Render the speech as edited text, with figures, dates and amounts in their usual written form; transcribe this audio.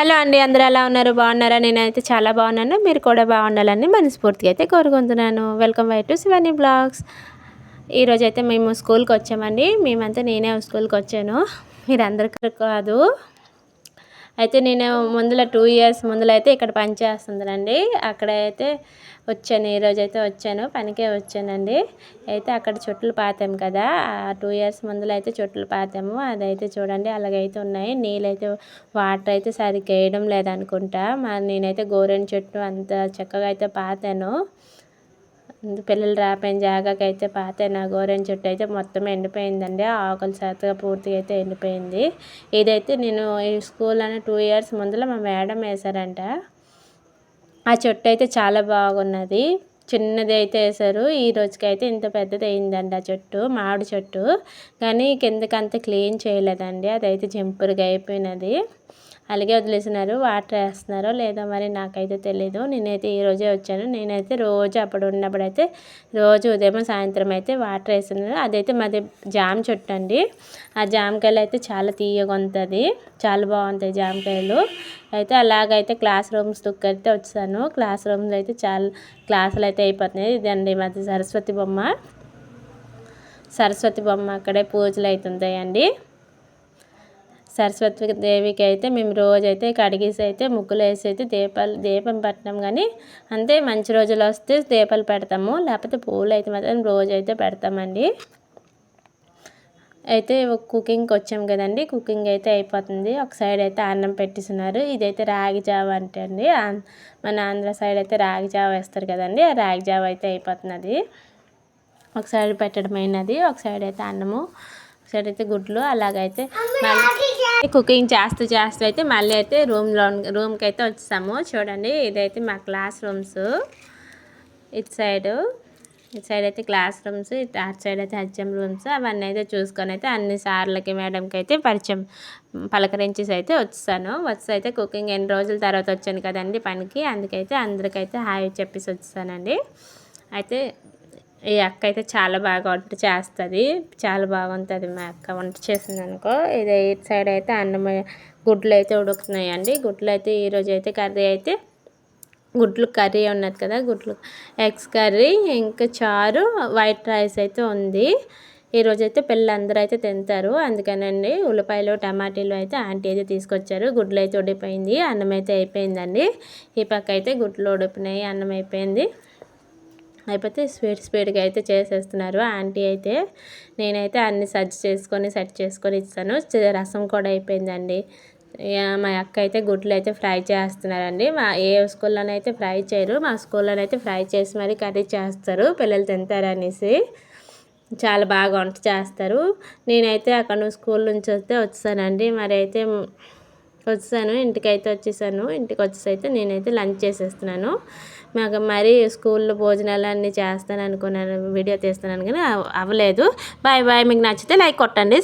Hello అండి, అందరూ ఎలా ఉన్నారు? బాగున్నారా? నేనైతే చాలా బాగున్నాను. మీరు కూడా బాగుండాలని మనస్ఫూర్తిగా అయితే కోరుకుంటున్నాను. Welcome back to Shivani blogs. ఈరోజైతే మేము స్కూల్కి వచ్చామండి. నేనే స్కూల్కి వచ్చాను, మీరందరికీ కాదు. అయితే నేను ముందుల 2 ఇయర్స్ ముందులో అయితే ఇక్కడ పని చేస్తుందండి. అక్కడైతే వచ్చాను, ఈరోజైతే వచ్చాను, పనికే వచ్చానండి. అయితే అక్కడ చుట్టలు పాతాము కదా, ఆ 2 ఇయర్స్ ముందులో అయితే చుట్టలు పాతాము. అదైతే చూడండి అలాగైతే ఉన్నాయి. నీళ్ళైతే వాటర్ అయితే సరిగ్గా వేయడం లేదనుకుంటా. నేనైతే గోరెంట్ చెట్టు అంత చక్కగా అయితే పాతాను. పిల్లలు రాపోయిన జాగాకి అయితే పాతాను. గోరెంట్ చెట్టు అయితే మొత్తం ఎండిపోయిందండి. ఆకులు శాతగా పూర్తిగా అయితే ఎండిపోయింది. ఇదైతే నేను ఈ స్కూల్ అని 2 ఇయర్స్ ముందులో మా మేడం వేశారంట. ఆ చెట్టు అయితే చాలా బాగున్నది. చిన్నది అయితే వేశారు. ఈ రోజుకైతే ఇంత పెద్దది అయిందండి ఆ చెట్టు, మామిడి చెట్టు. కానీ కిందకంత క్లీన్ చేయలేదండి, అదైతే జంపురుగా అయిపోయినది. అలాగే వదిలేసినారు. వాటర్ వేస్తున్నారో లేదో మరి నాకైతే తెలీదు. నేనైతే ఈరోజే వచ్చాను. నేనైతే రోజు అప్పుడు ఉన్నప్పుడైతే రోజు ఉదయం సాయంత్రం అయితే వాటర్ వేస్తున్నాను. అదైతే మాది జామ చెట్టు అండి. ఆ జామకాయలు అయితే చాలా తీయగా ఉంటుంది, చాలా బాగుంటాయి జామకాయలు. అయితే అలాగైతే క్లాస్ రూమ్స్ దుక్కైతే వచ్చాను. క్లాస్ రూమ్స్ అయితే చాలా క్లాసులు అయితే అయిపోతున్నాయి. ఇదండి మాది సరస్వతి బొమ్మ. సరస్వతి బొమ్మ అక్కడే పూజలు అవుతుంటాయండి. సరస్వతి దేవికి అయితే మేము రోజైతే కడిగేసి అయితే ముగ్గులు వేసి అయితే దీపం పెట్టినాం. కానీ అంతే, మంచి రోజులు వస్తే దీపాలు పెడతాము, లేకపోతే పూలు అయితే మాత్రం రోజైతే పెడతామండి. అయితే కుకింగ్కి వచ్చాం కదండి, కుకింగ్ అయితే అయిపోతుంది. ఒక సైడ్ అయితే అన్నం పెట్టిస్తున్నారు. ఇదైతే రాగి జావ అంటే అండి, మన ఆంధ్ర సైడ్ అయితే రాగి జావ వేస్తారు కదండి, ఆ రాగి జావ అయితే అయిపోతున్నది. ఒక సైడ్ పెట్టడం అయినది, ఒక సైడ్ అయితే అన్నము, ఒక సైడ్ అయితే గుడ్లు. అలాగైతే మళ్ళీ కుకింగ్ చేస్తూ అయితే మళ్ళీ అయితే రూమ్కి అయితే వచ్చాము. చూడండి ఇదైతే మా క్లాస్ రూమ్స్. ఇటు సైడ్ అయితే క్లాస్ రూమ్స్, అటు సైడ్ అయితే హెచ్ఎం రూమ్స్. అవన్నీ అయితే చూసుకొని అయితే అన్ని సార్లకి మేడంకి అయితే పరిచయం పలకరించేసి అయితే వచ్చాను. అయితే కుకింగ్ ఎన్ని రోజుల తర్వాత వచ్చాను కదండి పనికి, అందుకైతే అందరికైతే హాయ్ చెప్పేసి వచ్చానండి. అయితే ఈ అక్క అయితే చాలా బాగా వంట చేస్తుంది, చాలా బాగుంటుంది మా అక్క వంట చేసింది అనుకో. ఇది ఇటు సైడ్ అయితే అన్నం గుడ్లు అయితే ఉడుకుతున్నాయండి. గుడ్లు అయితే ఈరోజు అయితే కర్రీ అయితే గుడ్లు కర్రీ ఉన్నది కదా, గుడ్లు ఎగ్స్ కర్రీ, ఇంకా చారు, వైట్ రైస్ అయితే ఉంది. ఈరోజైతే పిల్లలందరూ అయితే తింటారు, అందుకనండి ఉల్లిపాయలు టమాటీలు అయితే ఆంటీ అయితే తీసుకొచ్చారు. గుడ్లు అయితే ఉడిపోయింది, అన్నం అయితే అయిపోయిందండి. ఈ పక్క అయితే గుడ్లు ఉడిపినాయి, అన్నం అయిపోయింది. అయిపోతే స్పీడ్గా అయితే చేసేస్తున్నారు ఆంటీ అయితే. నేనైతే అన్ని సెట్ చేసుకొని ఇస్తాను. రసం కూడా అయిపోయిందండి. మా అక్క అయితే గుడ్లు అయితే ఫ్రై చేస్తున్నారండి. ఏ స్కూల్లోనైతే ఫ్రై చేయరు, మా స్కూల్లోనైతే ఫ్రై చేసి మరి కర్రీ చేస్తారు, పిల్లలు తింటారనేసి. చాలా బాగా వంట చేస్తారు. నేనైతే అక్కడ స్కూల్ నుంచి వస్తే వచ్చానండి. మరి అయితే వచ్చాను, ఇంటికైతే వచ్చేసాను. ఇంటికి వచ్చేసి అయితే నేనైతే లంచ్ చేసేస్తున్నాను. మాకు మరి స్కూల్లో భోజనాలు అన్నీ చేస్తాను అనుకున్నాను, వీడియో తీస్తున్నాను కానీ అవ్వలేదు. Bye bye. మీకు నచ్చితే లైక్ కొట్టండి.